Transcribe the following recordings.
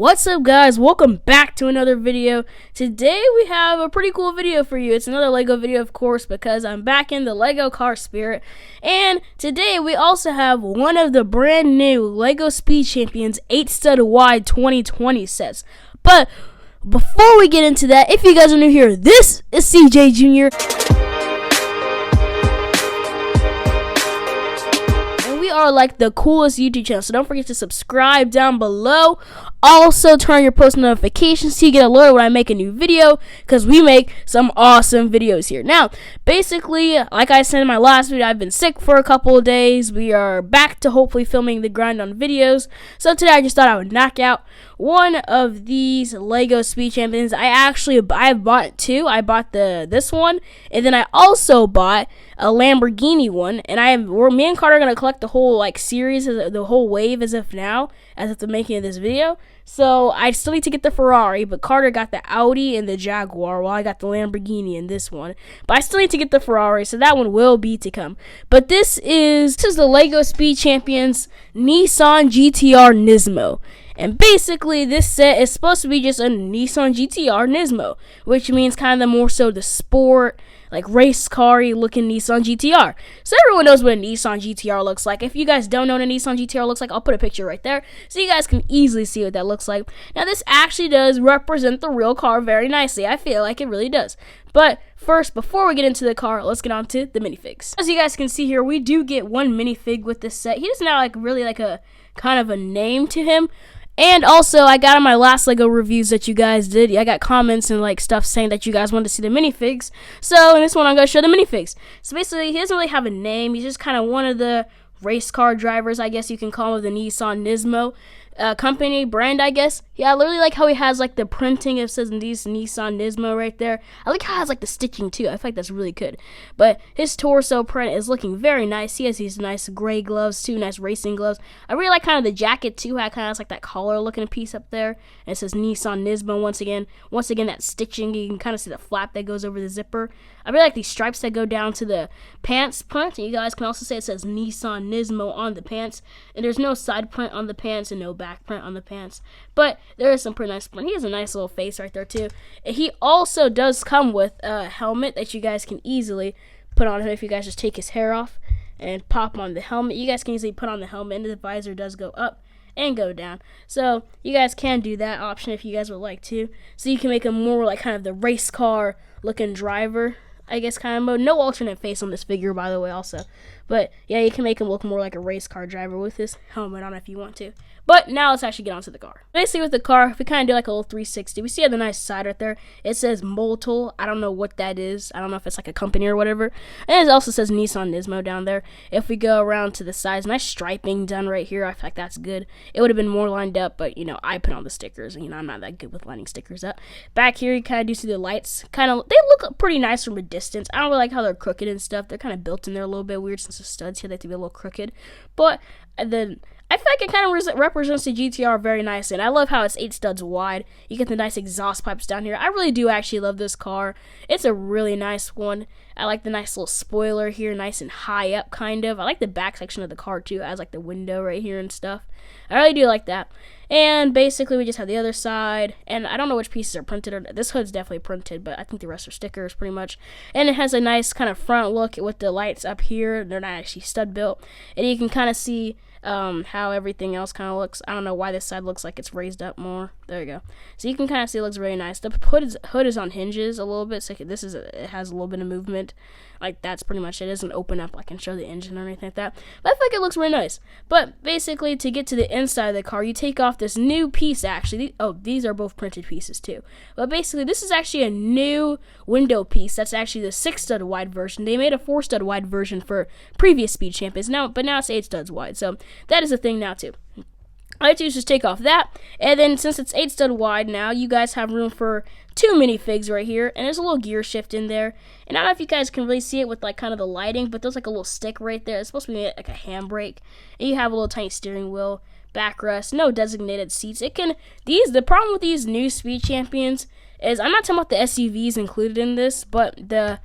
What's up, guys? Welcome back to another video. Today we have a pretty cool video for you. It's another Lego video, of course, because I'm back in the Lego car spirit. And today we also have one of the brand new Lego Speed Champions 8-stud wide 2020 sets. But before we get into that, if you guys are new here, this is CJ Jr. Are like the coolest YouTube channel, so don't forget to subscribe down below. Also turn your post notifications so you get alerted when I make a new video, because we make some awesome videos here. Now basically, like I said in my last video, I've been sick for a couple of days. We are back to hopefully filming the grind on videos, so today I just thought I would knock out one of these Lego Speed Champions. I bought two. I bought this one, and then I also bought a Lamborghini one, and me and Carter are gonna collect the whole series, the whole wave as of the making of this video. So I still need to get the Ferrari, but Carter got the Audi and the Jaguar, while I got the Lamborghini in this one. But I still need to get the Ferrari, so that one will be to come. But this is the Lego Speed Champions Nissan GTR Nismo. And basically, this set is supposed to be just a Nissan GTR Nismo, which means kind of more so the sport, race car-y looking Nissan GTR. So everyone knows what a Nissan GTR looks like. If you guys don't know what a Nissan GTR looks like, I'll put a picture right there so you guys can easily see what that looks like. Now, this actually does represent the real car very nicely. I feel like it really does. But first, before we get into the car, let's get on to the minifigs. As you guys can see here, we do get one minifig with this set. He doesn't have really a kind of a name to him. And also, I got on my last Lego reviews that you guys did, I got comments and stuff saying that you guys wanted to see the minifigs. So in this one, I'm going to show the minifigs. So basically, he doesn't really have a name. He's just kind of one of the race car drivers, I guess you can call him, the Nissan Nismo company brand, I guess. Yeah, I literally like how he has the printing. It says Nissan Nismo right there. I like how it has the stitching too. I feel like that's really good. But his torso print is looking very nice. He has these nice gray gloves too, nice racing gloves. I really like kind of the jacket too. How it kind of has that collar looking piece up there. And it says Nissan Nismo once again. Once again, that stitching, you can kind of see the flap that goes over the zipper. I really like these stripes that go down to the pants print. And you guys can also say it says Nissan Nismo on the pants. And there's no side print on the pants and no back print on the pants, but there is some pretty nice print. He has a nice little face right there too. And he also does come with a helmet that you guys can easily put on him. If you guys just take his hair off and pop on the helmet, you guys can easily put on the helmet, and the visor does go up and go down. So you guys can do that option if you guys would like to. So you can make him more kind of the race car looking driver, I guess, kind of mode. No alternate face on this figure, by the way, also. But yeah, you can make him look more like a race car driver with his helmet on if you want to. But now let's actually get onto the car. Basically with the car, we kind of do a little 360. We see the nice side right there. It says Motul. I don't know what that is. I don't know if it's a company or whatever. And it also says Nissan Nismo down there. If we go around to the sides, nice striping done right here. I feel like that's good. It would have been more lined up, but I put on the stickers. And I'm not that good with lining stickers up. Back here, you kind of do see the lights. They look pretty nice from a distance. I don't really like how they're crooked and stuff. They're kind of built in there a little bit weird since the studs here. They have to be a little crooked. But then I feel like it kind of represents the GTR very nicely, and I love how it's 8 studs wide. You get the nice exhaust pipes down here. I really do actually love this car. It's a really nice one. I like the nice little spoiler here, nice and high up kind of. I like the back section of the car too. It has the window right here and stuff. I really do like that. And basically we just have the other side, and I don't know which pieces are printed. Or this hood's definitely printed, but I think the rest are stickers pretty much. And it has a nice kind of front look with the lights up here. They're not actually stud built, and you can kind of see how everything else kind of looks. I don't know why this side looks like it's raised up more. There you go. So you can kind of see it looks really nice. The hood is on hinges a little bit, so it has a little bit of movement. That's pretty much it. It doesn't open up and show the engine or anything like that. But I feel like it looks really nice. But basically, to get to the inside of the car, you take off this new piece actually. These are both printed pieces too. But basically, this is actually a new window piece. That's actually the 6-stud wide version. They made a 4-stud wide version for previous Speed Champions, but now it's 8 studs wide. So that is a thing now too. All I do is just take off that, and then since it's 8 stud wide now, you guys have room for 2 minifigs right here, and there's a little gear shift in there. And I don't know if you guys can really see it with kind of the lighting, but there's a little stick right there. It's supposed to be a handbrake, and you have a little tiny steering wheel, backrest, no designated seats. The problem with these new Speed Champions is, I'm not talking about the SUVs included in this, but the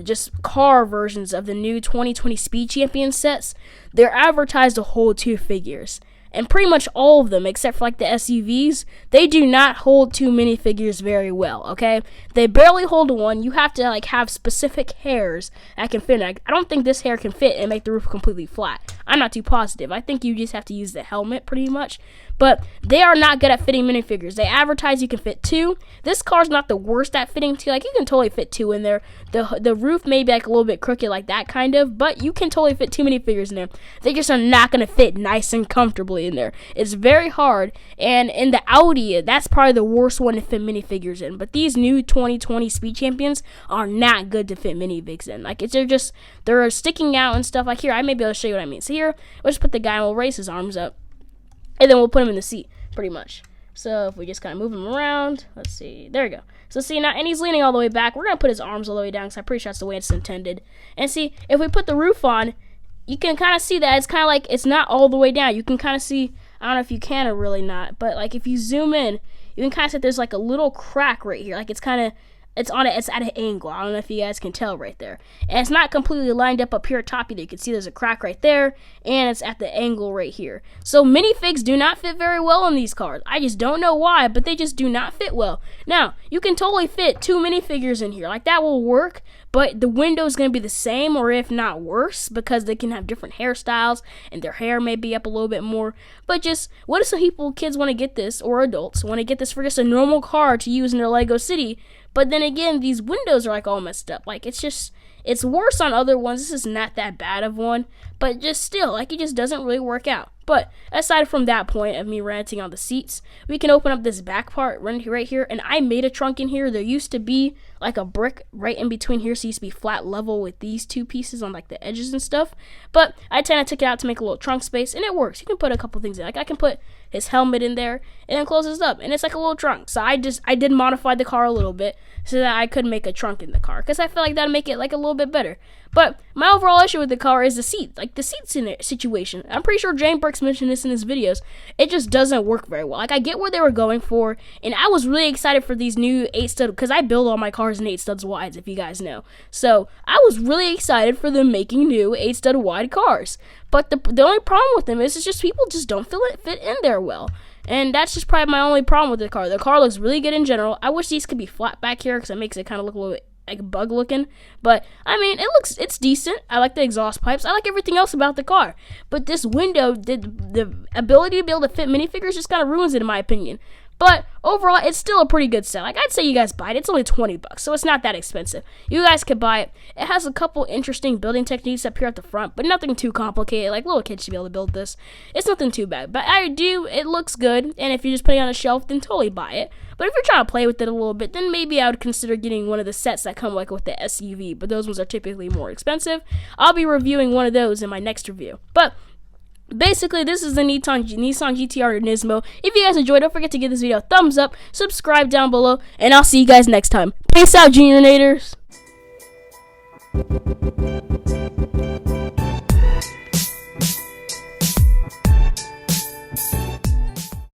just car versions of the new 2020 Speed Champion sets, they're advertised to hold 2 figures. and pretty much all of them, except for like the SUVs, they do not hold two minifigures very well, okay? They barely hold one. You have to like have specific hairs that can fit. I don't think this hair can fit and make the roof completely flat. I'm not too positive. I think you just have to use the helmet pretty much. But they are not good at fitting minifigures. They advertise you can fit two. This car's not the worst at fitting two. Like, you can totally fit two in there. The roof may be like a little bit crooked like that kind of, but you can totally fit two minifigures in there. They just are not going to fit nice and comfortably in there. It's very hard. And in the Audi, that's probably the worst one to fit minifigures in. But these new 2020 Speed Champions are not good to fit minifigs in. Like, they're sticking out and stuff. Like, here, I may be able to show you what I mean. So here, we'll just put the guy and we'll raise his arms up. And then we'll put him in the seat, pretty much. So if we just kind of move him around, let's see, there we go. So see now, and he's leaning all the way back. We're going to put his arms all the way down because I'm pretty sure that's the way it's intended. And see, if we put the roof on, you can kind of see that it's kind of like it's not all the way down. You can kind of see, I don't know if you can or really not, but like if you zoom in, you can kind of see there's like a little crack right here. Like it's at an angle. I don't know if you guys can tell right there. And it's not completely lined up here top either. You can see there's a crack right there, and it's at the angle right here. So minifigs do not fit very well in these cars. I just don't know why, but they just do not fit well. Now, you can totally fit two minifigures in here. Like, that will work, but the window is going to be the same, or if not worse, because they can have different hairstyles, and their hair may be up a little bit more. But just, what if some kids want to get this, or adults, want to get this for just a normal car to use in their Lego City? But then again, these windows are like all messed up. Like, it's worse on other ones. This is not that bad of one, but just still, like, it just doesn't really work out. But aside from that point of me ranting on the seats, we can open up this back part right here, and I made a trunk in here. There used to be like a brick right in between here, so it used to be flat level with these two pieces on like the edges and stuff. But I kind of took it out to make a little trunk space, and it works. You can put a couple things in. Like, I can put his helmet in there and then close this up, and it's like a little trunk. So I did modify the car a little bit so that I could make a trunk in the car, because I feel like that'd make it like a little bit better. But my overall issue with the car is the seat, like the seats in it situation. I'm pretty sure Jane Burks mentioned this in his videos. It just doesn't work very well. Like, I get where they were going for, and I was really excited for these new 8-stud, because I build all my cars in 8-studs wides, if you guys know. So I was really excited for them making new 8-stud wide cars. But the only problem with them is it's just people just don't feel it fit in there well. And that's just probably my only problem with the car. The car looks really good in general. I wish these could be flat back here, because it makes it kind of look a little bit like bug looking. But I mean, it's decent. I like the exhaust pipes. I like everything else about the car. But this window, the ability to be able to fit minifigures just kind of ruins it, in my opinion. But overall, it's still a pretty good set. Like, I'd say you guys buy it. It's only $20, so it's not that expensive. You guys could buy it. It has a couple interesting building techniques up here at the front, but nothing too complicated. Like, little kids should be able to build this. It's nothing too bad. But it looks good, and if you're just putting it on a shelf, then totally buy it. But if you're trying to play with it a little bit, then maybe I would consider getting one of the sets that come like with the SUV, but those ones are typically more expensive. I'll be reviewing one of those in my next review. But basically, this is the Nissan GTR Nismo. If you guys enjoyed, don't forget to give this video a thumbs up, subscribe down below, and I'll see you guys next time. Peace out, Junior Naders.